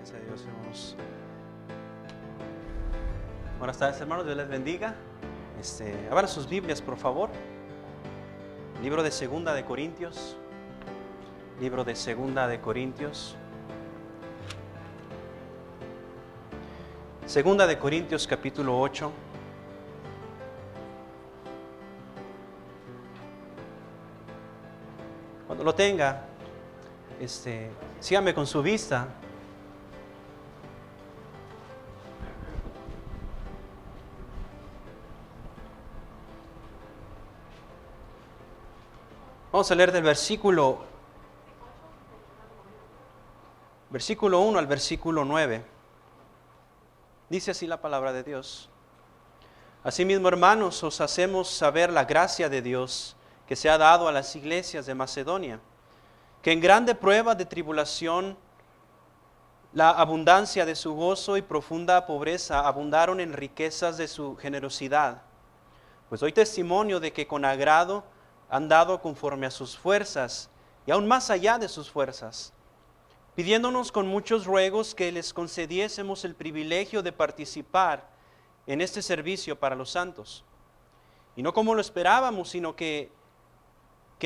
Gracias a Dios, hermanos. Buenas tardes, hermanos. Dios les bendiga. Abran sus Biblias, por favor. Libro de Segunda de Corintios. Libro de Segunda de Corintios. Segunda de Corintios, capítulo 8. Cuando lo tenga, sígame con su vista. Vamos a leer del versículo 1 al versículo 9. Dice así la palabra de Dios. Asimismo, hermanos, os hacemos saber la gracia de Dios que se ha dado a las iglesias de Macedonia, que en grande prueba de tribulación, la abundancia de su gozo y profunda pobreza abundaron en riquezas de su generosidad. Pues doy testimonio de que con agrado han dado conforme a sus fuerzas y aún más allá de sus fuerzas, pidiéndonos con muchos ruegos que les concediésemos el privilegio de participar en este servicio para los santos. Y no como lo esperábamos, sino que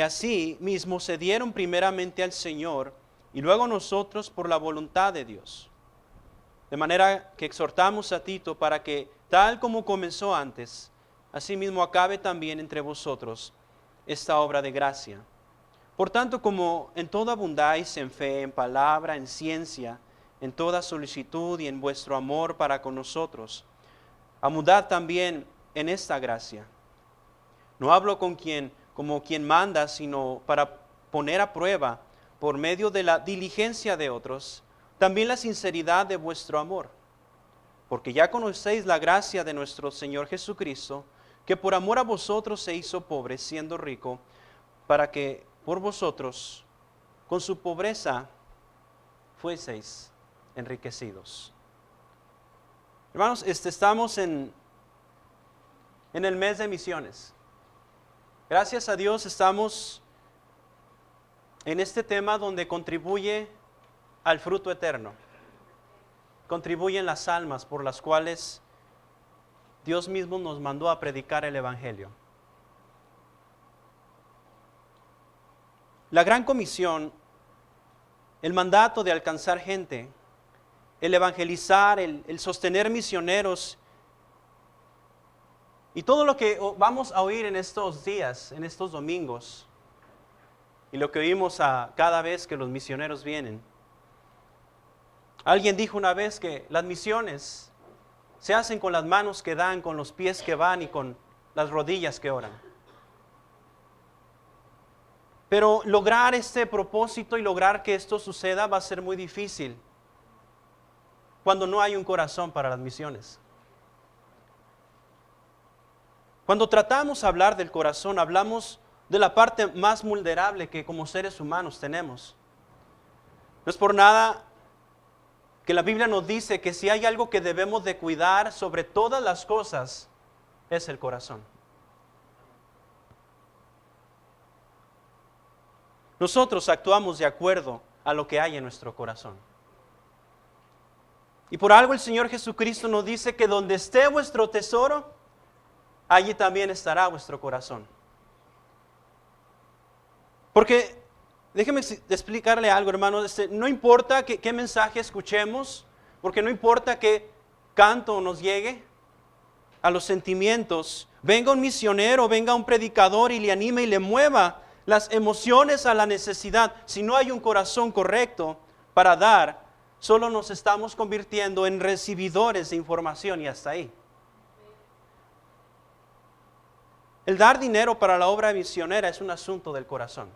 así mismo se dieron primeramente al Señor y luego nosotros por la voluntad de Dios. De manera que exhortamos a Tito para que, tal como comenzó antes, asimismo acabe también entre vosotros esta obra de gracia. Por tanto, como en todo abundáis en fe, en palabra, en ciencia, en toda solicitud y en vuestro amor para con nosotros, abundad también en esta gracia. No hablo como quien manda, sino para poner a prueba, por medio de la diligencia de otros, también la sinceridad de vuestro amor. Porque ya conocéis la gracia de nuestro Señor Jesucristo, que por amor a vosotros se hizo pobre, siendo rico, para que por vosotros, con su pobreza, fueseis enriquecidos. Hermanos, estamos en el mes de misiones. Gracias a Dios estamos en este tema donde contribuye al fruto eterno. Contribuyen las almas por las cuales Dios mismo nos mandó a predicar el Evangelio. La gran comisión, el mandato de alcanzar gente, el evangelizar, el sostener misioneros y todo lo que vamos a oír en estos días, en estos domingos, y lo que oímos cada vez que los misioneros vienen. Alguien dijo una vez que las misiones se hacen con las manos que dan, con los pies que van y con las rodillas que oran. Pero lograr este propósito y lograr que esto suceda va a ser muy difícil cuando no hay un corazón para las misiones. Cuando tratamos de hablar del corazón, hablamos de la parte más vulnerable que como seres humanos tenemos. No es por nada que la Biblia nos dice que si hay algo que debemos de cuidar sobre todas las cosas, es el corazón. Nosotros actuamos de acuerdo a lo que hay en nuestro corazón. Y por algo el Señor Jesucristo nos dice que donde esté vuestro tesoro, allí también estará vuestro corazón. Porque déjeme explicarle algo, hermano. No importa qué mensaje escuchemos, porque no importa qué canto nos llegue a los sentimientos. Venga un misionero, venga un predicador y le anime y le mueva las emociones a la necesidad. Si no hay un corazón correcto para dar, solo nos estamos convirtiendo en recibidores de información y hasta ahí. El dar dinero para la obra misionera es un asunto del corazón.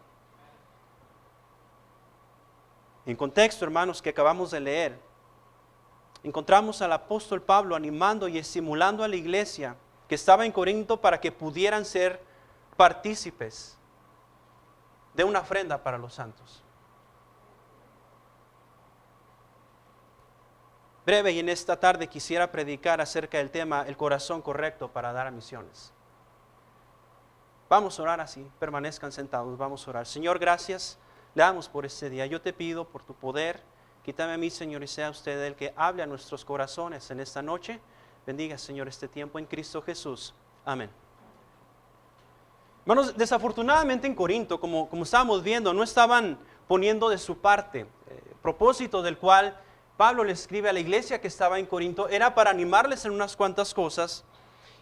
En contexto, hermanos, que acabamos de leer, encontramos al apóstol Pablo animando y estimulando a la iglesia que estaba en Corinto para que pudieran ser partícipes de una ofrenda para los santos. Breve, y en esta tarde quisiera predicar acerca del tema el corazón correcto para dar a misiones. Vamos a orar así, permanezcan sentados, vamos a orar. Señor, gracias, le damos por este día. Yo te pido por tu poder Quítame a mí, Señor, y sea usted el que hable a nuestros corazones en esta noche. Bendiga, Señor, este tiempo en Cristo Jesús. Amén. Hermanos, desafortunadamente en Corinto, como estábamos viendo, no estaban poniendo de su parte. Propósito del cual Pablo le escribe a la iglesia que estaba en Corinto era para animarles en unas cuantas cosas.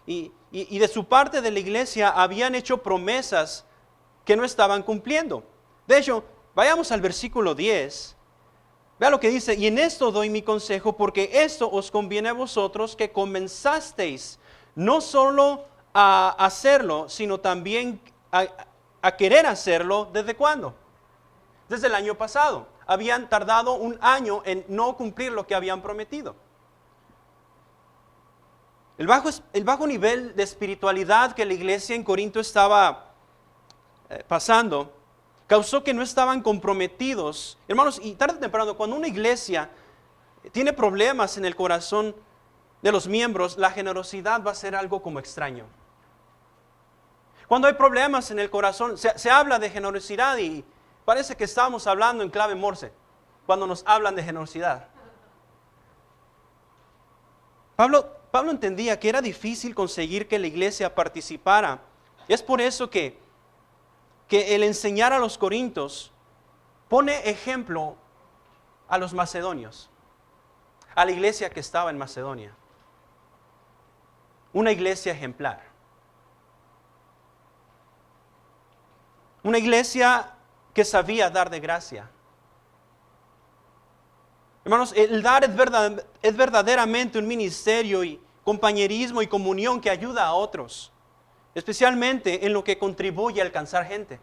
Y de su parte de la iglesia habían hecho promesas que no estaban cumpliendo. De hecho, vayamos al versículo 10. Vea lo que dice: y en esto doy mi consejo, porque esto os conviene a vosotros, que comenzasteis no solo a hacerlo, sino también a querer hacerlo. ¿Desde cuándo? Desde el año pasado. Habían tardado un año en no cumplir lo que habían prometido. El bajo nivel de espiritualidad que la iglesia en Corinto estaba pasando causó que no estaban comprometidos. Hermanos, y tarde o temprano, cuando una iglesia tiene problemas en el corazón de los miembros, la generosidad va a ser algo como extraño. Cuando hay problemas en el corazón, se habla de generosidad y parece que estamos hablando en clave Morse cuando nos hablan de generosidad. Pablo entendía que era difícil conseguir que la iglesia participara. Es por eso que el enseñar a los corintios pone ejemplo a los macedonios, a la iglesia que estaba en Macedonia. Una iglesia ejemplar. Una iglesia que sabía dar de gracia. Hermanos, el dar es verdaderamente un ministerio y compañerismo y comunión que ayuda a otros, especialmente en lo que contribuye a alcanzar gente.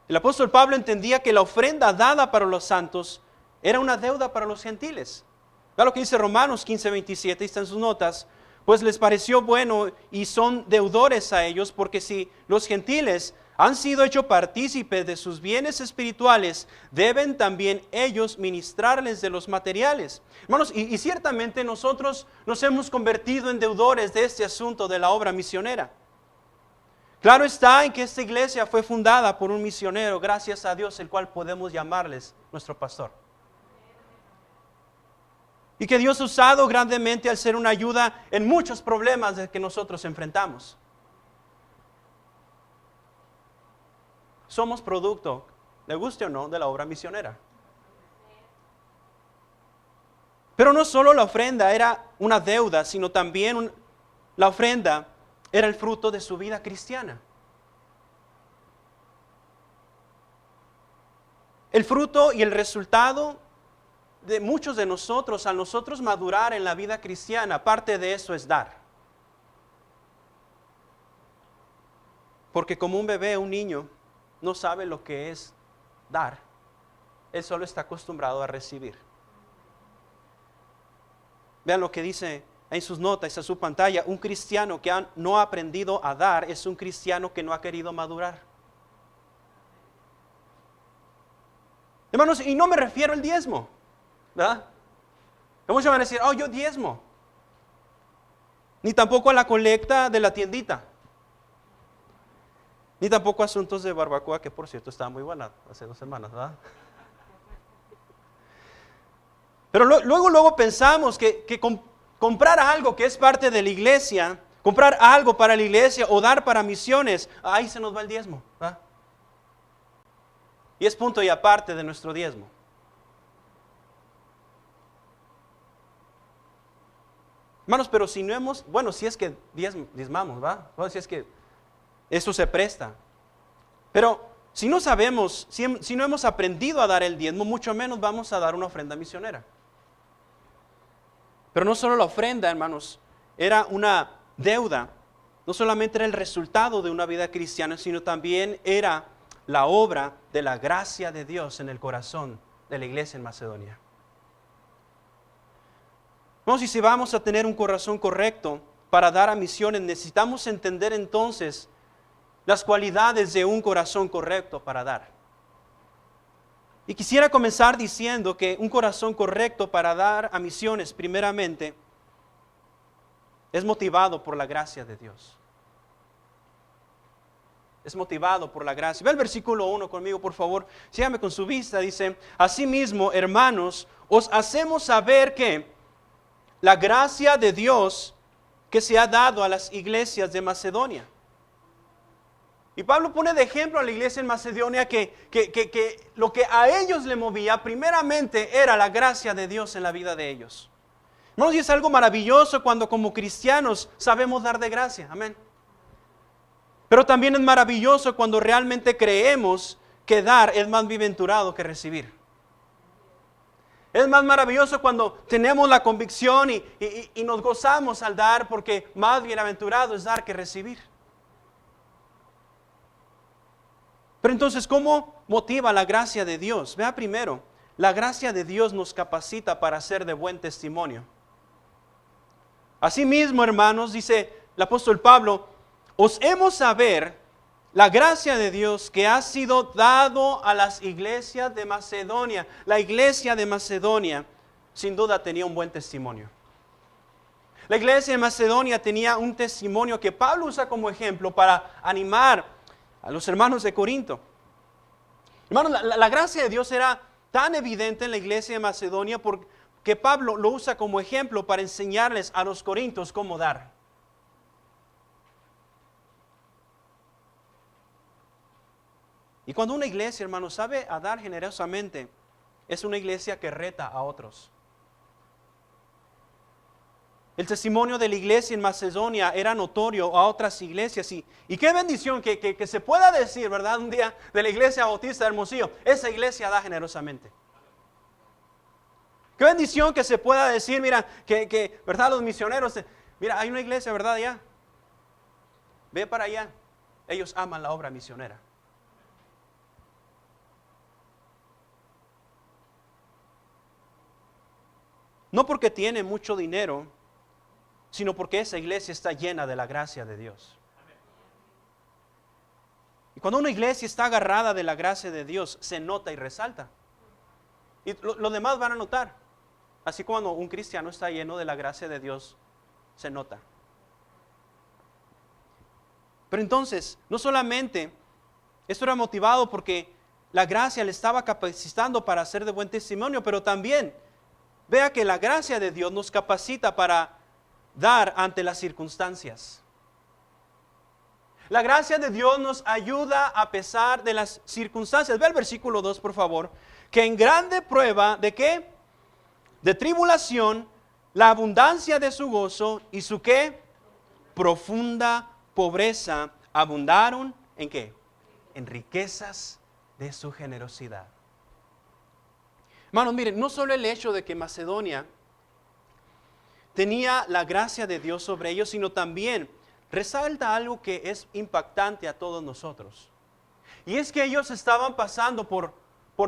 El apóstol Pablo entendía que la ofrenda dada para los santos era una deuda para los gentiles. Vea lo que dice Romanos 15:27, está en sus notas: pues les pareció bueno y son deudores a ellos, porque si los gentiles han sido hechos partícipes de sus bienes espirituales, deben también ellos ministrarles de los materiales. Hermanos, y ciertamente nosotros nos hemos convertido en deudores de este asunto de la obra misionera. Claro está en que esta iglesia fue fundada por un misionero, gracias a Dios, el cual podemos llamarles nuestro pastor. Y que Dios ha usado grandemente al ser una ayuda en muchos problemas de que nosotros enfrentamos. Somos producto, le guste o no, de la obra misionera. Pero no solo la ofrenda era una deuda, sino también la ofrenda era el fruto de su vida cristiana. El fruto y el resultado de muchos de nosotros, al nosotros madurar en la vida cristiana, parte de eso es dar. Porque como un bebé, un niño, no sabe lo que es dar. Él solo está acostumbrado a recibir. Vean lo que dice en sus notas, en su pantalla: un cristiano que no ha aprendido a dar es un cristiano que no ha querido madurar. Hermanos, y no me refiero al diezmo, ¿verdad? Muchos van a decir: oh, yo diezmo. Ni tampoco a la colecta de la tiendita. Ni tampoco asuntos de barbacoa, que por cierto estaba muy buena hace 2 semanas, ¿verdad? Pero luego pensamos que comprar algo que es parte de la iglesia, comprar algo para la iglesia o dar para misiones, ahí se nos va el diezmo, ¿verdad? Y es punto y aparte de nuestro diezmo. Hermanos, pero si no hemos, si es que diezmamos, ¿va? Si es que eso se presta. Pero si no sabemos, si no hemos aprendido a dar el diezmo, mucho menos vamos a dar una ofrenda misionera. Pero no solo la ofrenda, hermanos, era una deuda. No solamente era el resultado de una vida cristiana, sino también era la obra de la gracia de Dios en el corazón de la iglesia en Macedonia. Y si vamos a tener un corazón correcto para dar a misiones, necesitamos entender entonces las cualidades de un corazón correcto para dar. Y quisiera comenzar diciendo que un corazón correcto para dar a misiones, primeramente, es motivado por la gracia de Dios. es motivado por la gracia. Ve el versículo 1 conmigo, por favor. Sígame con su vista. Dice, asimismo, hermanos, os hacemos saber que la gracia de Dios que se ha dado a las iglesias de Macedonia. Y Pablo pone de ejemplo a la iglesia en Macedonia que lo que a ellos le movía primeramente era la gracia de Dios en la vida de ellos. Hermanos, y es algo maravilloso cuando como cristianos sabemos dar de gracia. Amén. Pero también es maravilloso cuando realmente creemos que dar es más bienaventurado que recibir. Es más maravilloso cuando tenemos la convicción y nos gozamos al dar, porque más bienaventurado es dar que recibir. Pero entonces, ¿cómo motiva la gracia de Dios? Vea primero, la gracia de Dios nos capacita para ser de buen testimonio. Asimismo, hermanos, dice el apóstol Pablo, os hemos saber la gracia de Dios que ha sido dado a las iglesias de Macedonia. La iglesia de Macedonia, sin duda, tenía un buen testimonio. La iglesia de Macedonia tenía un testimonio que Pablo usa como ejemplo para animar a los hermanos de Corinto. Hermanos, la gracia de Dios era tan evidente en la iglesia de Macedonia porque Pablo lo usa como ejemplo para enseñarles a los corintios cómo dar. Y cuando una iglesia, hermanos, sabe a dar generosamente, es una iglesia que reta a otros. El testimonio de la iglesia en Macedonia era notorio a otras iglesias. Y qué bendición que se pueda decir, ¿verdad? Un día de la iglesia bautista de Hermosillo, esa iglesia da generosamente. Qué bendición que se pueda decir, mira, ¿verdad? Los misioneros, mira, hay una iglesia, ¿verdad? Allá. Ve para allá. Ellos aman la obra misionera. No porque tiene mucho dinero, sino porque esa iglesia está llena de la gracia de Dios. Y cuando una iglesia está agarrada de la gracia de Dios, se nota y resalta. Y los demás van a notar. Así cuando un cristiano está lleno de la gracia de Dios, se nota. Pero entonces, no solamente esto era motivado porque la gracia le estaba capacitando para hacer de buen testimonio, pero también vea que la gracia de Dios nos capacita para dar ante las circunstancias. La gracia de Dios nos ayuda a pesar de las circunstancias. Ve el versículo 2, por favor. Que en grande prueba, ¿de qué? De tribulación, la abundancia de su gozo y su ¿qué? Profunda pobreza abundaron, ¿en qué? En riquezas de su generosidad. Hermanos, miren, no solo el hecho de que Macedonia tenía la gracia de Dios sobre ellos, sino también resalta algo que es impactante a todos nosotros. Y es que ellos estaban pasando por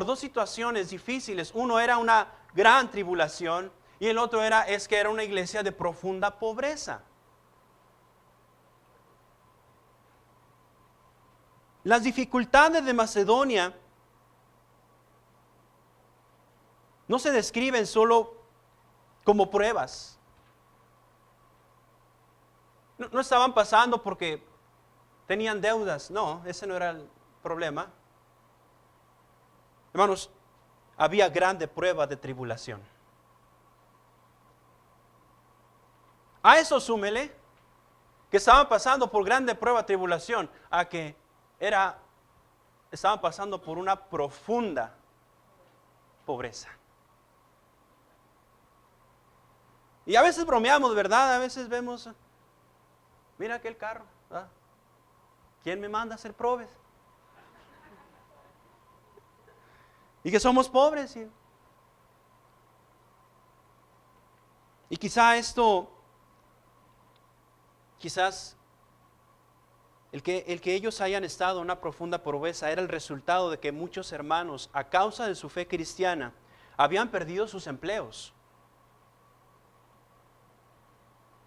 dos situaciones difíciles. Uno era una gran tribulación y el otro es que era una iglesia de profunda pobreza. Las dificultades de Macedonia no se describen solo como pruebas. No estaban pasando porque tenían deudas. No, ese no era el problema. Hermanos, había grande prueba de tribulación. A eso súmele que estaban pasando por grande prueba de tribulación, a que estaban pasando por una profunda pobreza. Y a veces bromeamos, ¿verdad? A veces vemos, mira aquel carro, ¿verdad? ¿Quién me manda a hacer probes? Y que somos pobres. Y quizás el que ellos hayan estado en una profunda pobreza era el resultado de que muchos hermanos, a causa de su fe cristiana, habían perdido sus empleos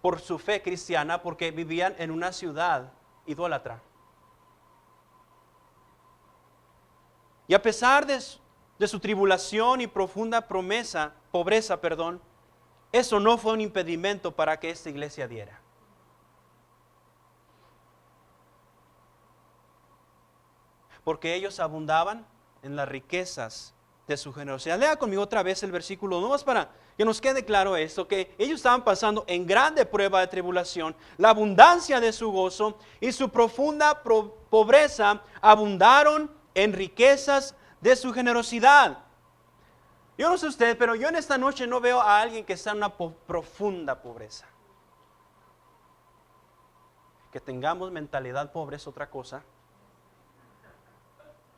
por su fe cristiana, porque vivían en una ciudad idólatra. Y a pesar de su tribulación y profunda pobreza, eso no fue un impedimento para que esta iglesia diera. porque ellos abundaban en las riquezas de su generosidad. Lea conmigo otra vez el versículo, no más para que nos quede claro esto, que ellos estaban pasando en grande prueba de tribulación, la abundancia de su gozo y su profunda pobreza abundaron en riquezas de su generosidad. Yo no sé usted, pero yo en esta noche no veo a alguien que está en una profunda pobreza. Que tengamos mentalidad pobre es otra cosa.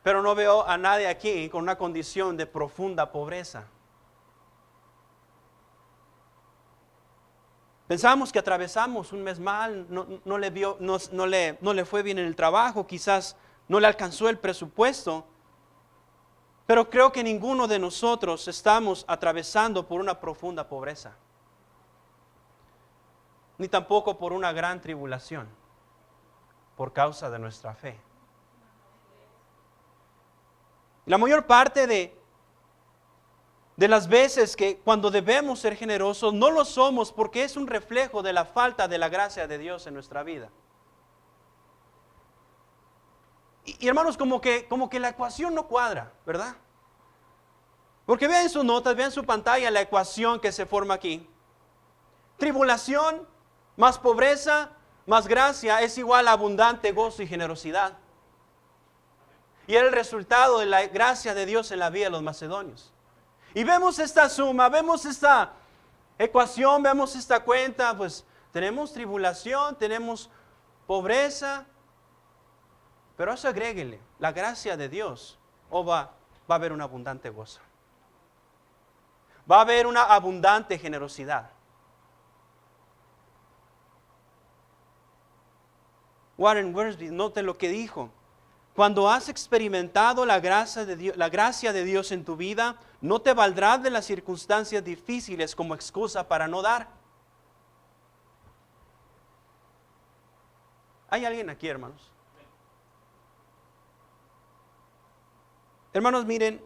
Pero no veo a nadie aquí con una condición de profunda pobreza. Pensamos que atravesamos un mes mal, no le fue bien en el trabajo, quizás no le alcanzó el presupuesto. Pero creo que ninguno de nosotros estamos atravesando por una profunda pobreza. Ni tampoco por una gran tribulación, por causa de nuestra fe. La mayor parte de las veces que cuando debemos ser generosos, no lo somos porque es un reflejo de la falta de la gracia de Dios en nuestra vida. Y hermanos, como que la ecuación no cuadra, ¿verdad? Porque vean sus notas, vean su pantalla la ecuación que se forma aquí. Tribulación más pobreza más gracia es igual a abundante gozo y generosidad. Y era el resultado de la gracia de Dios en la vida de los macedonios. Y vemos esta suma, vemos esta ecuación, vemos esta cuenta, pues tenemos tribulación, tenemos pobreza, pero eso agréguele, la gracia de Dios, va a haber un abundante gozo. Va a haber una abundante generosidad. Warren Wiersbe, note lo que dijo. Cuando has experimentado la gracia de Dios en tu vida, no te valdrá de las circunstancias difíciles como excusa para no dar. ¿Hay alguien aquí, hermanos? Hermanos, miren,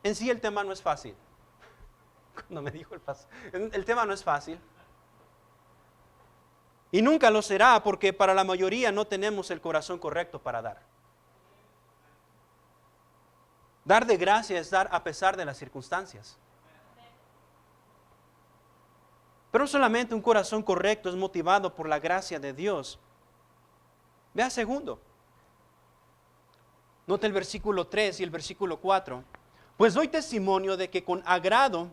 en sí el tema no es fácil. Cuando me dijo el tema no es fácil. Y nunca lo será porque para la mayoría no tenemos el corazón correcto para dar. Dar de gracia es dar a pesar de las circunstancias. Pero solamente un corazón correcto es motivado por la gracia de Dios. Vea segundo. Note el versículo 3 y el versículo 4. Pues doy testimonio de que con agrado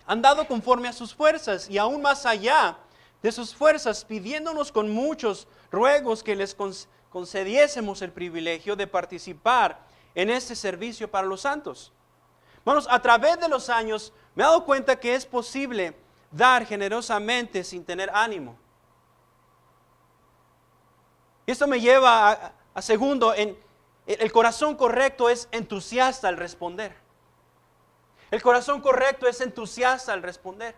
han dado conforme a sus fuerzas y aún más allá de sus fuerzas, pidiéndonos con muchos ruegos que les concediésemos el privilegio de participar en este servicio para los santos. Hermanos, a través de los años me he dado cuenta que es posible dar generosamente sin tener ánimo. Y esto me lleva a segundo, el corazón correcto es entusiasta al responder. El corazón correcto es entusiasta al responder.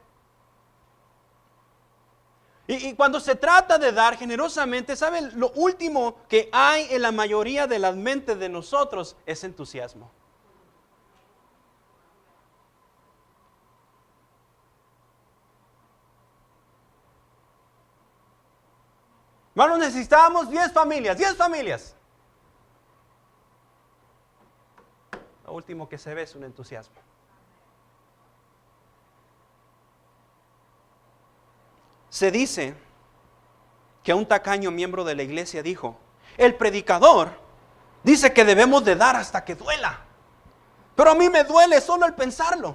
Y cuando se trata de dar generosamente, ¿saben? Lo último que hay en la mayoría de las mentes de nosotros es entusiasmo. Hermanos, necesitamos 10 familias, 10 familias. Lo último que se ve es un entusiasmo. Se dice que un tacaño miembro de la iglesia dijo: el predicador dice que debemos de dar hasta que duela, pero a mí me duele solo el pensarlo.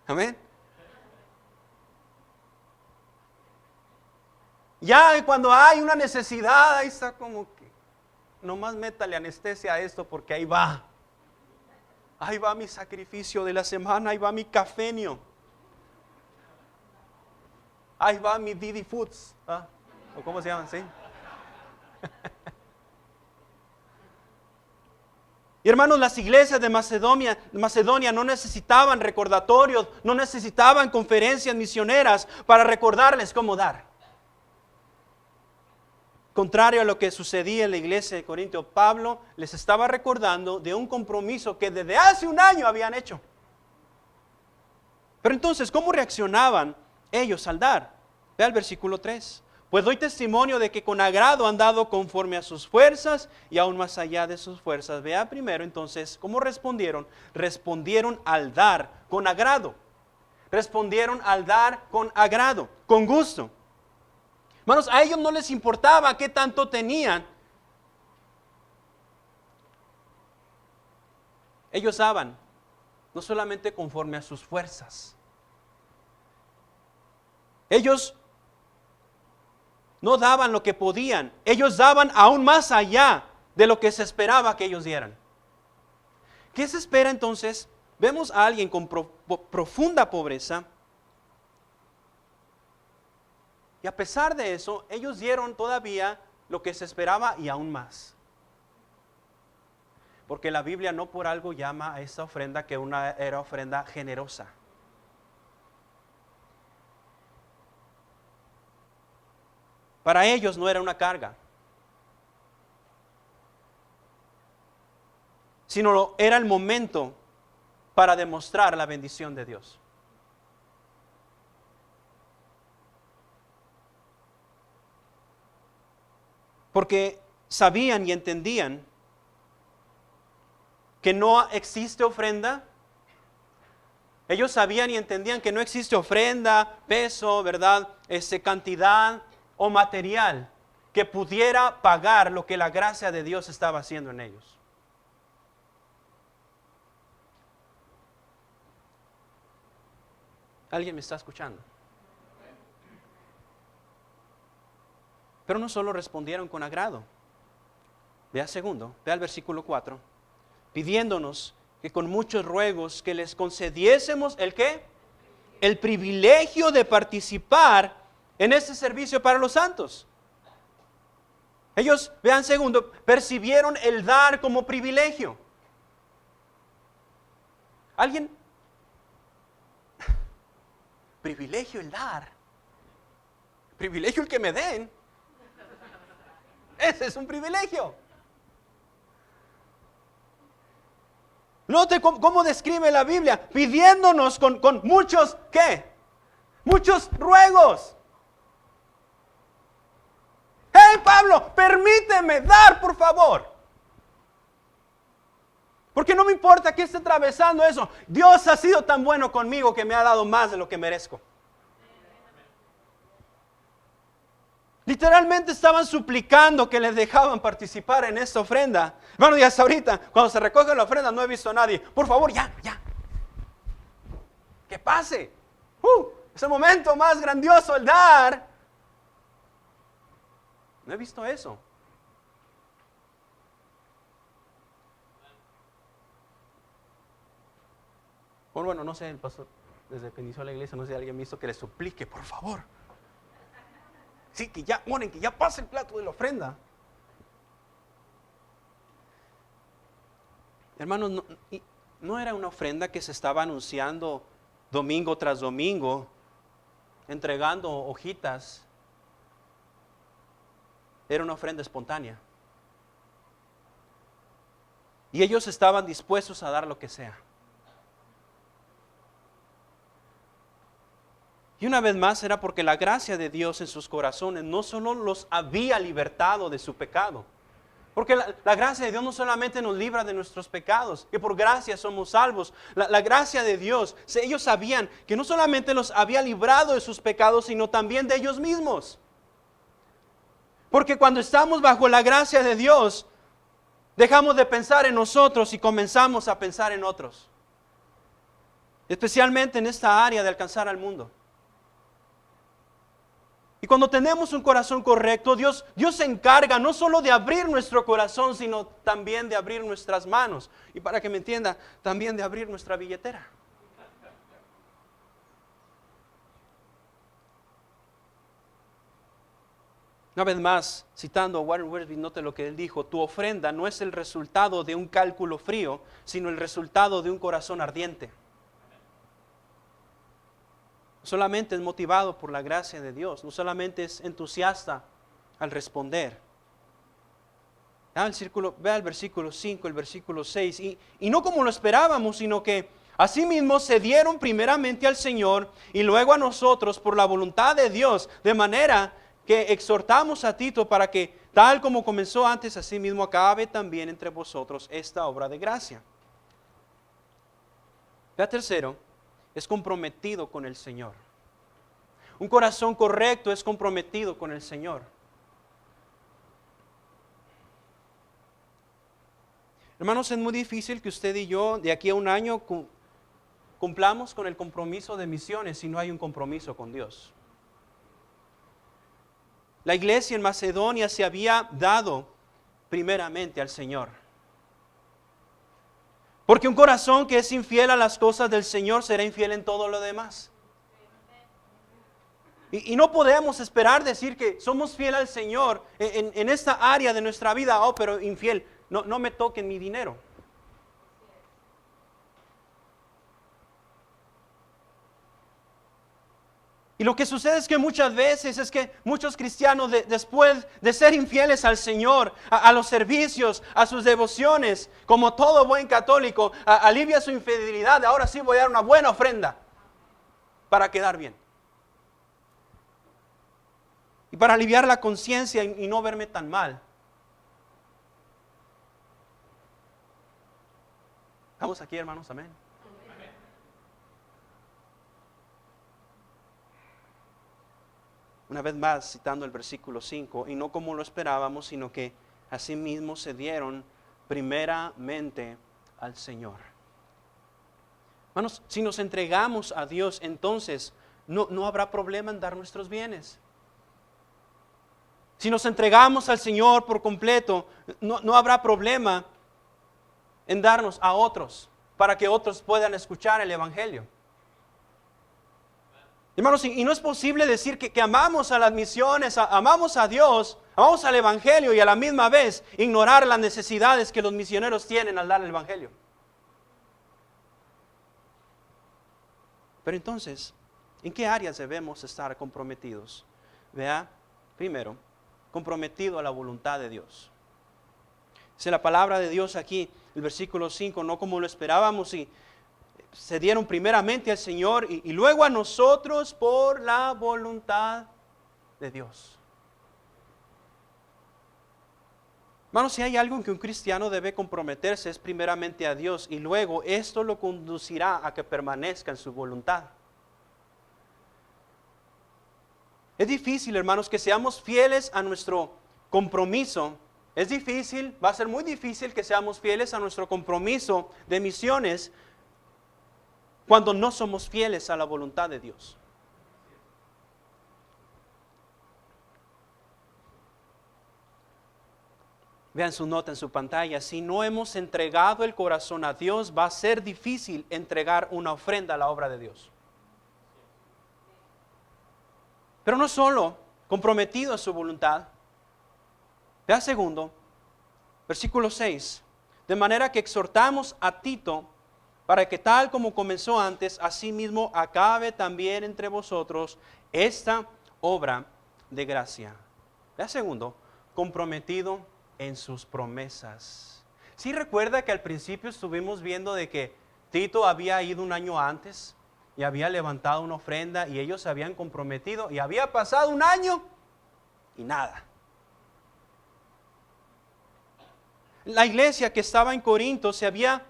Amén. Ya cuando hay una necesidad, ahí está como que nomás métale anestesia a esto porque ahí va. Ahí va mi sacrificio de la semana, ahí va mi cafenio. Ahí va mi Didi Foods. ¿Ah? ¿O cómo se llaman? ¿Sí? Y hermanos, las iglesias de Macedonia no necesitaban recordatorios, no necesitaban conferencias misioneras para recordarles cómo dar. Contrario a lo que sucedía en la iglesia de Corinto, Pablo les estaba recordando de un compromiso que desde hace un año habían hecho. Pero entonces, ¿cómo reaccionaban ellos al dar? Ve al versículo 3. Pues doy testimonio de que con agrado han dado conforme a sus fuerzas y aún más allá de sus fuerzas. Vea primero entonces cómo respondieron. Respondieron al dar con agrado. Respondieron al dar con agrado, con gusto. Hermanos, a ellos no les importaba qué tanto tenían. Ellos daban, no solamente conforme a sus fuerzas. Ellos no daban lo que podían. Ellos daban aún más allá de lo que se esperaba que ellos dieran. ¿Qué se espera entonces? Vemos a alguien con profunda pobreza. Y a pesar de eso, ellos dieron todavía lo que se esperaba y aún más. Porque la Biblia no por algo llama a esta ofrenda que era ofrenda generosa. Para ellos no era una carga, sino era el momento para demostrar la bendición de Dios. Porque sabían y entendían que no existe ofrenda. Ellos sabían y entendían que no existe ofrenda, peso, ¿verdad? Cantidad o material que pudiera pagar lo que la gracia de Dios estaba haciendo en ellos. ¿Alguien me está escuchando? Pero no solo respondieron con agrado. Vea segundo, vea el versículo 4. Pidiéndonos que con muchos ruegos que les concediésemos, ¿el qué? El privilegio de participar en este servicio para los santos. Ellos, vean segundo, percibieron el dar como privilegio. ¿Alguien? Privilegio el dar. Privilegio el que me den. Ese es un privilegio. Note cómo describe la Biblia, pidiéndonos con muchos, ¿qué? Muchos ruegos. ¡Hey, Pablo, permíteme dar, por favor! Porque no me importa que esté atravesando eso. Dios ha sido tan bueno conmigo que me ha dado más de lo que merezco. Literalmente estaban suplicando que les dejaban participar en esta ofrenda. Bueno, y hasta ahorita, cuando se recoge la ofrenda, no he visto a nadie. Por favor, ya. Que pase. Es el momento más grandioso, el dar. No he visto eso. Bueno, no sé, el pastor, desde que inició la iglesia, no sé si alguien me hizo que le suplique, por favor. Sí, que ya pase el plato de la ofrenda. Hermanos, no era una ofrenda que se estaba anunciando domingo tras domingo, entregando hojitas. Era una ofrenda espontánea. Y ellos estaban dispuestos a dar lo que sea. Y una vez más era porque la gracia de Dios en sus corazones no solo los había libertado de su pecado. Porque la gracia de Dios no solamente nos libra de nuestros pecados, que por gracia somos salvos. La gracia de Dios, ellos sabían que no solamente los había librado de sus pecados, sino también de ellos mismos. Porque cuando estamos bajo la gracia de Dios, dejamos de pensar en nosotros y comenzamos a pensar en otros. Especialmente en esta área de alcanzar al mundo. Y cuando tenemos un corazón correcto, Dios se encarga no solo de abrir nuestro corazón, sino también de abrir nuestras manos. Y para que me entienda, también de abrir nuestra billetera. Una vez más, citando a Warren Wiersbe, note lo que él dijo: tu ofrenda no es el resultado de un cálculo frío, sino el resultado de un corazón ardiente. Solamente es motivado por la gracia de Dios, no solamente es entusiasta al responder. Vea el versículo 5, el versículo 6, y no como lo esperábamos, sino que Asimismo se dieron primeramente al Señor y luego a nosotros por la voluntad de Dios, de manera que exhortamos a Tito para que, tal como comenzó antes, asimismo acabe también entre vosotros esta obra de gracia. La tercero, es comprometido con el Señor. Un corazón correcto es comprometido con el Señor. Hermanos, es muy difícil que usted y yo de aquí a un año cumplamos con el compromiso de misiones si no hay un compromiso con Dios. La iglesia en Macedonia se había dado primeramente al Señor. Porque un corazón que es infiel a las cosas del Señor será infiel en todo lo demás. Y no podemos esperar decir que somos fieles al Señor en esta área de nuestra vida. Oh, pero infiel, no me toquen mi dinero. Y lo que sucede es que muchas veces es que muchos cristianos después de ser infieles al Señor, a los servicios, a sus devociones, como todo buen católico, alivia su infidelidad. Ahora sí voy a dar una buena ofrenda para quedar bien. Y para aliviar la conciencia y no verme tan mal. ¿Estamos aquí, hermanos? Amén. Una vez más, citando el versículo 5, y no como lo esperábamos, sino que asimismo se dieron primeramente al Señor. Hermanos, si nos entregamos a Dios, entonces no habrá problema en dar nuestros bienes. Si nos entregamos al Señor por completo, no habrá problema en darnos a otros, para que otros puedan escuchar el Evangelio. Hermanos, y no es posible decir que amamos a las misiones, amamos a Dios, amamos al Evangelio y a la misma vez ignorar las necesidades que los misioneros tienen al dar el Evangelio. Pero entonces, ¿en qué áreas debemos estar comprometidos? Vea, primero, comprometido a la voluntad de Dios. Dice la palabra de Dios aquí, el versículo 5, no como lo esperábamos y se dieron primeramente al Señor y luego a nosotros por la voluntad de Dios. Hermanos, si hay algo en que un cristiano debe comprometerse es primeramente a Dios y luego esto lo conducirá a que permanezca en su voluntad. Es difícil, hermanos, que seamos fieles a nuestro compromiso. Es difícil, va a ser muy difícil que seamos fieles a nuestro compromiso de misiones cuando no somos fieles a la voluntad de Dios. Vean su nota en su pantalla. Si no hemos entregado el corazón a Dios, va a ser difícil entregar una ofrenda a la obra de Dios. Pero no solo comprometido a su voluntad. Vea segundo, versículo 6. De manera que exhortamos a Tito para que tal como comenzó antes, asimismo acabe también entre vosotros esta obra de gracia. Vea segundo, comprometido en sus promesas. ¿Sí recuerda que al principio estuvimos viendo de que Tito había ido un año antes y había levantado una ofrenda y ellos se habían comprometido y había pasado un año y nada? La iglesia que estaba en Corinto se había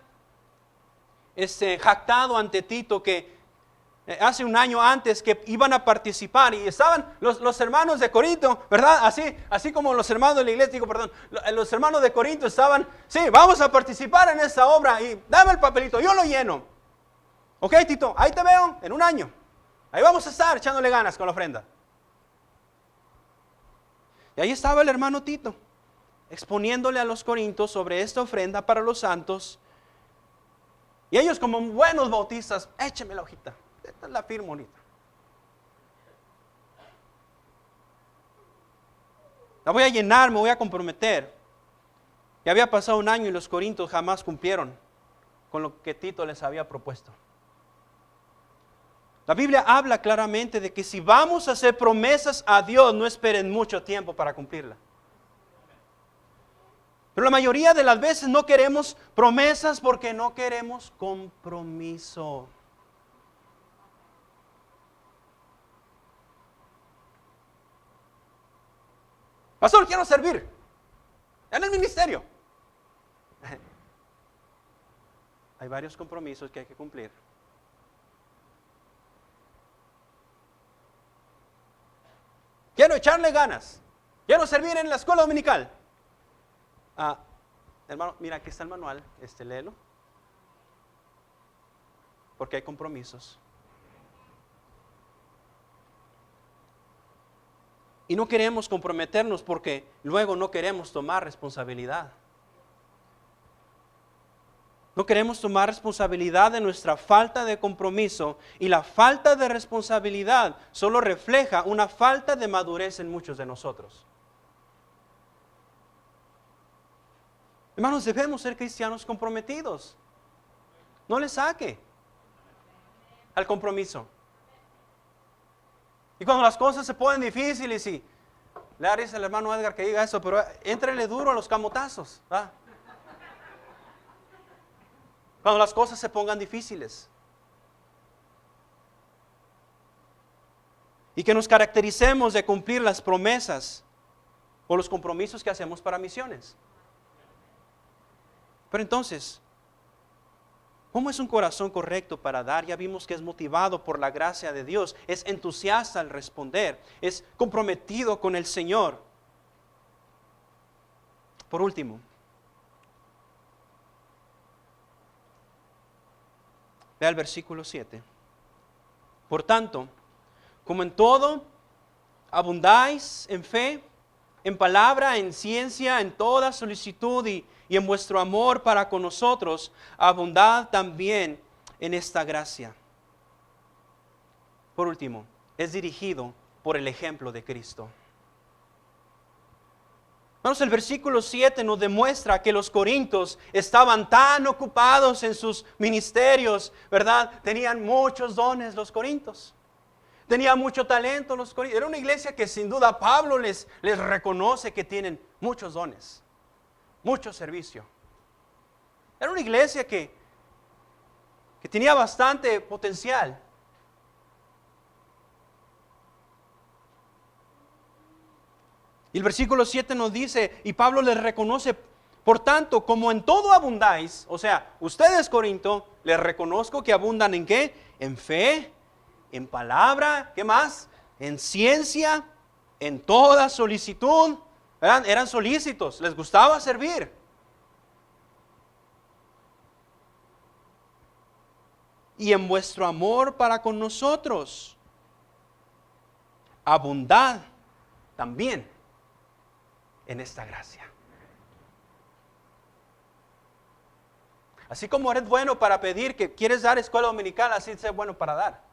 jactado ante Tito que hace un año antes que iban a participar y estaban los hermanos de Corinto, ¿verdad? Así como los hermanos de la iglesia, los hermanos de Corinto estaban, sí, vamos a participar en esta obra y dame el papelito, yo lo lleno. Ok, Tito, ahí te veo en un año. Ahí vamos a estar echándole ganas con la ofrenda. Y ahí estaba el hermano Tito, exponiéndole a los corintios sobre esta ofrenda para los santos. Y ellos como buenos bautistas, écheme la hojita, esta la firmo ahorita. La voy a llenar, me voy a comprometer. Ya había pasado un año y los corintios jamás cumplieron con lo que Tito les había propuesto. La Biblia habla claramente de que si vamos a hacer promesas a Dios, no esperen mucho tiempo para cumplirla. Pero la mayoría de las veces no queremos promesas porque no queremos compromiso. Pastor, quiero servir en el ministerio. Hay varios compromisos que hay que cumplir. Quiero echarle ganas. Quiero servir en la escuela dominical. Hermano, mira, aquí está el manual. Léelo. Porque hay compromisos. Y no queremos comprometernos porque luego no queremos tomar responsabilidad. No queremos tomar responsabilidad de nuestra falta de compromiso, y la falta de responsabilidad solo refleja una falta de madurez en muchos de nosotros. Hermanos, debemos ser cristianos comprometidos. No le saque al compromiso. Y cuando las cosas se ponen difíciles, y le haré al hermano Edgar que diga eso, pero éntrele duro a los camotazos, ¿verdad? Cuando las cosas se pongan difíciles. Y que nos caractericemos de cumplir las promesas o los compromisos que hacemos para misiones. Pero entonces, ¿cómo es un corazón correcto para dar? Ya vimos que es motivado por la gracia de Dios, es entusiasta al responder, es comprometido con el Señor. Por último, vea el versículo 7. Por tanto, como en todo abundáis en fe, en palabra, en ciencia, en toda solicitud y en vuestro amor para con nosotros, abundad también en esta gracia. Por último, es dirigido por el ejemplo de Cristo. Hermanos, el versículo 7 nos demuestra que los corintios estaban tan ocupados en sus ministerios, ¿verdad? Tenían muchos dones los corintios. Tenían mucho talento los corintios. Era una iglesia que sin duda Pablo les reconoce que tienen muchos dones, mucho servicio. Era una iglesia que tenía bastante potencial. Y el versículo 7 nos dice, y Pablo les reconoce, por tanto, como en todo abundáis, o sea, ustedes, Corinto, les reconozco que abundan ¿en qué? En fe, en palabra, ¿qué más? En ciencia, en toda solicitud. Eran solícitos, les gustaba servir. Y en vuestro amor para con nosotros, abundad también en esta gracia. Así como eres bueno para pedir que quieres dar escuela dominical, así sé bueno para dar.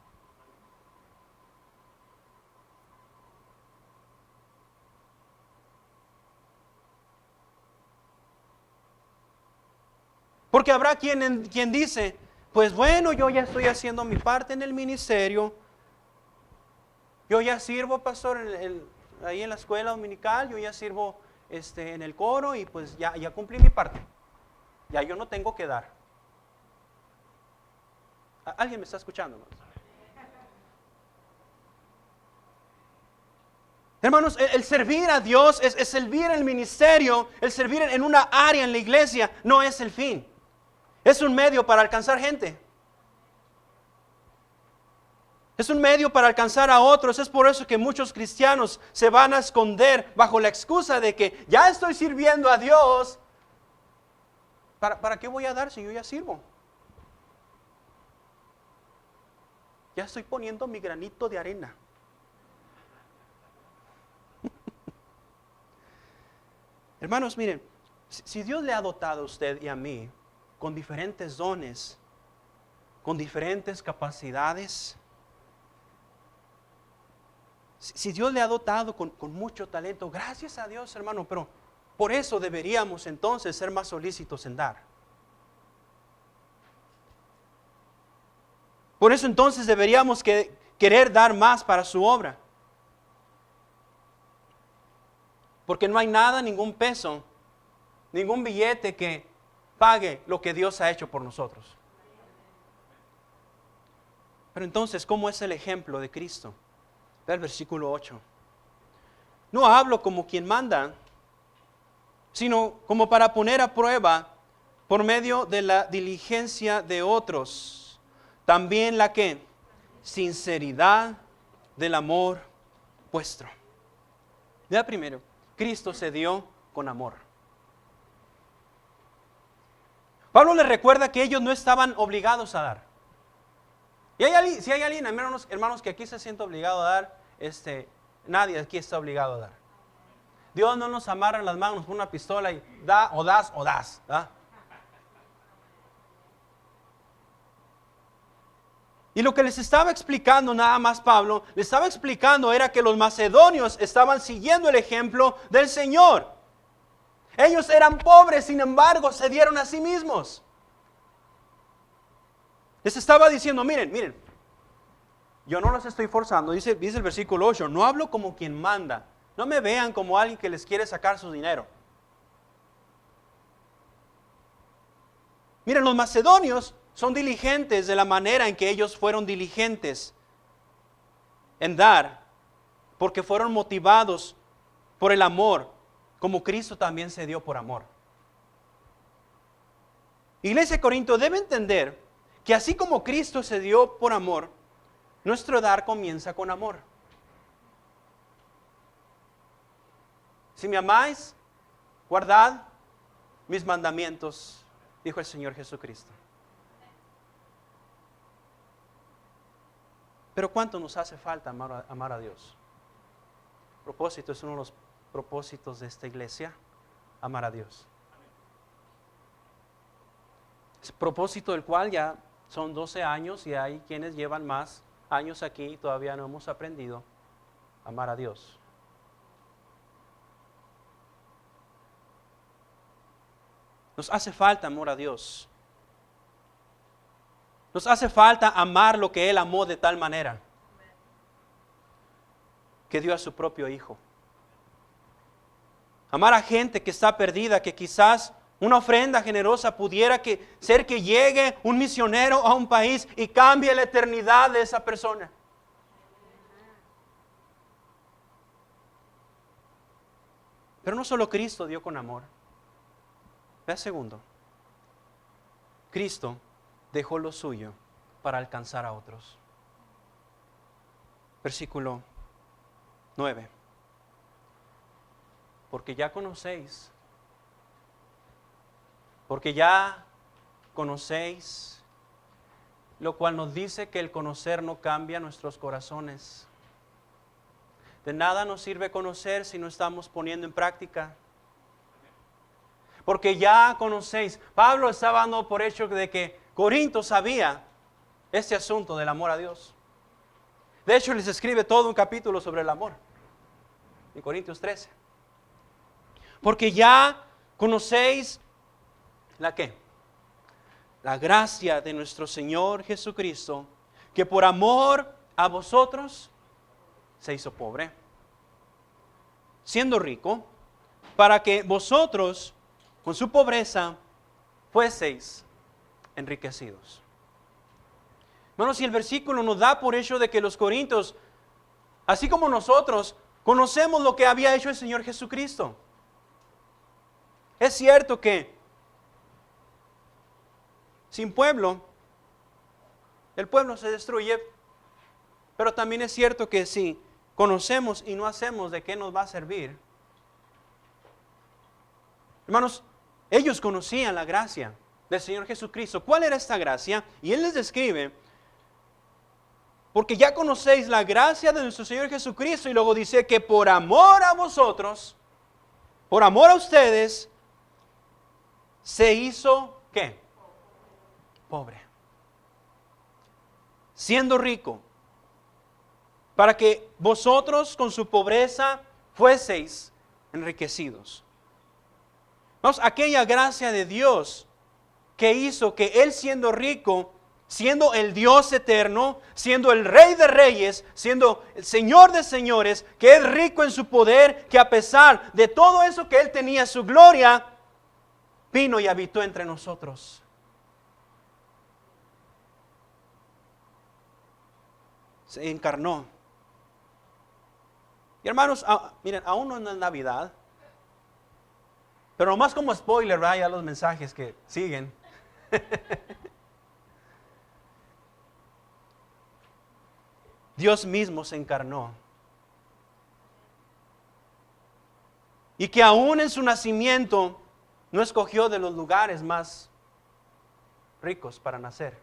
Porque habrá quien dice, pues bueno, yo ya estoy haciendo mi parte en el ministerio, yo ya sirvo, pastor, ahí en la escuela dominical, yo ya sirvo en el coro y pues ya cumplí mi parte. Ya yo no tengo que dar. ¿Alguien me está escuchando? Hermanos, el servir a Dios, es servir en el ministerio, el servir en una área en la iglesia, no es el fin. Es un medio para alcanzar gente. Es un medio para alcanzar a otros. Es por eso que muchos cristianos se van a esconder bajo la excusa de que ya estoy sirviendo a Dios. ¿Para qué voy a dar si yo ya sirvo? Ya estoy poniendo mi granito de arena. Hermanos, miren, si Dios le ha dotado a usted y a mí con diferentes dones, con diferentes capacidades, si Dios le ha dotado con mucho talento, gracias a Dios, hermano, pero por eso deberíamos entonces ser más solícitos en dar. Por eso entonces deberíamos querer dar más para su obra. Porque no hay nada, ningún peso ningún billete que pague lo que Dios ha hecho por nosotros. Pero entonces, ¿cómo es el ejemplo de Cristo? Ve el versículo 8. No hablo como quien manda, sino como para poner a prueba por medio de la diligencia de otros, también la que sinceridad del amor vuestro. Ya primero, Cristo se dio con amor. Pablo les recuerda que ellos no estaban obligados a dar. Y si hay alguien, hermanos, que aquí se siente obligado a dar, nadie aquí está obligado a dar. Dios no nos amarra en las manos con una pistola y da o das o das. ¿Da? Y lo que les estaba explicando nada más Pablo, les estaba explicando era que los macedonios estaban siguiendo el ejemplo del Señor. Ellos eran pobres, sin embargo, se dieron a sí mismos. Les estaba diciendo, miren, yo no los estoy forzando, dice el versículo 8, no hablo como quien manda, no me vean como alguien que les quiere sacar su dinero. Miren, los macedonios son diligentes de la manera en que ellos fueron diligentes en dar, porque fueron motivados por el amor, como Cristo también se dio por amor. Iglesia de Corinto debe entender que así como Cristo se dio por amor, nuestro dar comienza con amor. Si me amáis, guardad mis mandamientos, dijo el Señor Jesucristo. Pero ¿cuánto nos hace falta amar a Dios? Propósito es uno de los propósitos de esta iglesia, amar a Dios. Es propósito del cual ya son 12 años y hay quienes llevan más años aquí y todavía no hemos aprendido a amar a Dios. Nos hace falta amor a Dios. Nos hace falta amar lo que Él amó de tal manera que dio a su propio Hijo. Amar a gente que está perdida, que quizás una ofrenda generosa pudiera ser que llegue un misionero a un país y cambie la eternidad de esa persona. Pero no solo Cristo dio con amor. Vea segundo. Cristo dejó lo suyo para alcanzar a otros. Versículo 9. Porque ya conocéis, lo cual nos dice que el conocer no cambia nuestros corazones. De nada nos sirve conocer si no estamos poniendo en práctica. Porque ya conocéis. Pablo estaba dando por hecho de que Corinto sabía este asunto del amor a Dios. De hecho, les escribe todo un capítulo sobre el amor. En Corintios 13. Porque ya conocéis ¿la qué? La gracia de nuestro Señor Jesucristo, que por amor a vosotros se hizo pobre, siendo rico, para que vosotros con su pobreza fueseis enriquecidos. Hermanos, si el versículo nos da por hecho de que los corintios, así como nosotros, conocemos lo que había hecho el Señor Jesucristo. Es cierto que sin pueblo, el pueblo se destruye, pero también es cierto que si conocemos y no hacemos, ¿de qué nos va a servir? Hermanos, ellos conocían la gracia del Señor Jesucristo. ¿Cuál era esta gracia? Y Él les describe, porque ya conocéis la gracia de nuestro Señor Jesucristo, y luego dice que por amor a vosotros, por amor a ustedes, se hizo, ¿qué? Pobre. Siendo rico, para que vosotros con su pobreza fueseis enriquecidos. Vamos, aquella gracia de Dios que hizo que Él siendo rico, siendo el Dios eterno, siendo el Rey de reyes, siendo el Señor de señores, que es rico en su poder, que a pesar de todo eso que Él tenía, su gloria, vino y habitó entre nosotros. Se encarnó. Y hermanos, miren, aún no es Navidad, pero nomás como spoiler, ¿verdad? Ya los mensajes que siguen. Dios mismo se encarnó. Y que aún en su nacimiento no escogió de los lugares más ricos para nacer.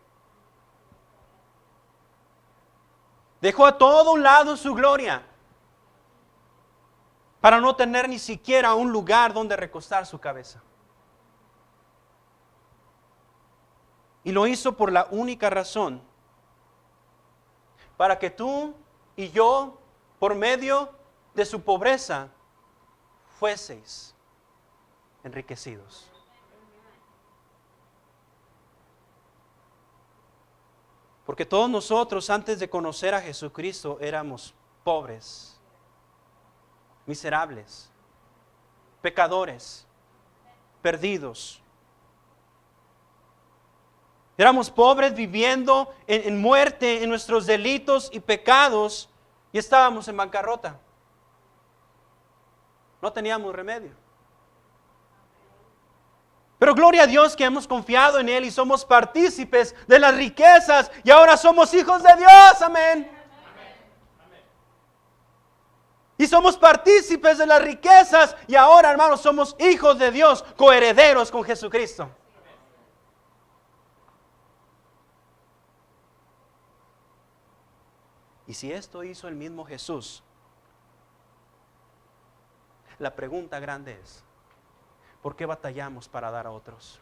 Dejó a todo un lado su gloria para no tener ni siquiera un lugar donde recostar su cabeza. Y lo hizo por la única razón, para que tú y yo, por medio de su pobreza, fueseis enriquecidos. Porque todos nosotros, antes de conocer a Jesucristo, éramos pobres, miserables, pecadores, perdidos. Éramos pobres viviendo en muerte en nuestros delitos y pecados y estábamos en bancarrota. No teníamos remedio. Pero gloria a Dios que hemos confiado en Él y somos partícipes de las riquezas y ahora somos hijos de Dios. Amén. Y somos partícipes de las riquezas y ahora, hermanos, somos hijos de Dios, coherederos con Jesucristo. Y si esto hizo el mismo Jesús, la pregunta grande es, ¿por qué batallamos para dar a otros?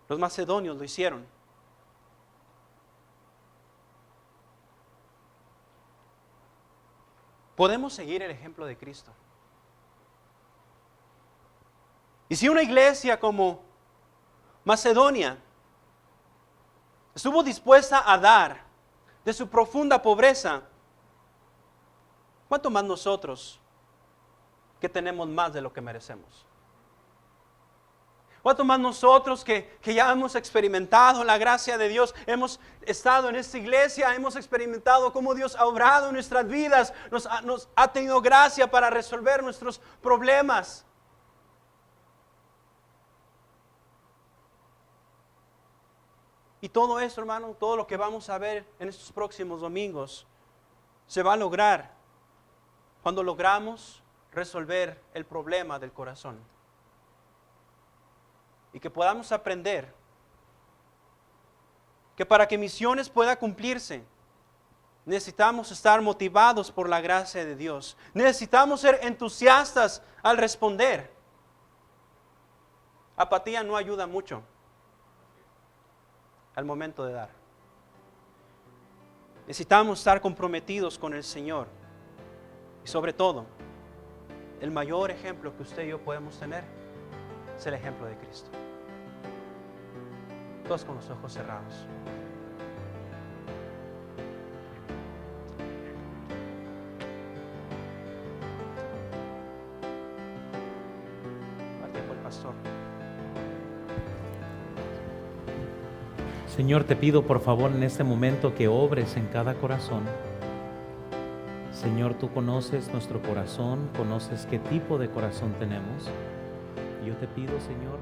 Los macedonios lo hicieron. Podemos seguir el ejemplo de Cristo. Y si una iglesia como Macedonia estuvo dispuesta a dar de su profunda pobreza, ¿cuánto más nosotros que tenemos más de lo que merecemos? ¿Cuánto más nosotros que ya hemos experimentado la gracia de Dios, hemos estado en esta iglesia, hemos experimentado cómo Dios ha obrado en nuestras vidas, nos ha tenido gracia para resolver nuestros problemas? Y todo eso, hermano, todo lo que vamos a ver en estos próximos domingos, se va a lograr cuando logramos resolver el problema del corazón. Y que podamos aprender que para que misiones pueda cumplirse, necesitamos estar motivados por la gracia de Dios. Necesitamos ser entusiastas al responder. Apatía no ayuda mucho al momento de dar. Necesitamos estar comprometidos con el Señor. Y sobre todo, el mayor ejemplo que usted y yo podemos tener es el ejemplo de Cristo. Todos con los ojos cerrados. Al tiempo el pastor. Señor, te pido por favor en este momento que obres en cada corazón. Señor, tú conoces nuestro corazón, conoces qué tipo de corazón tenemos. Y yo te pido, Señor,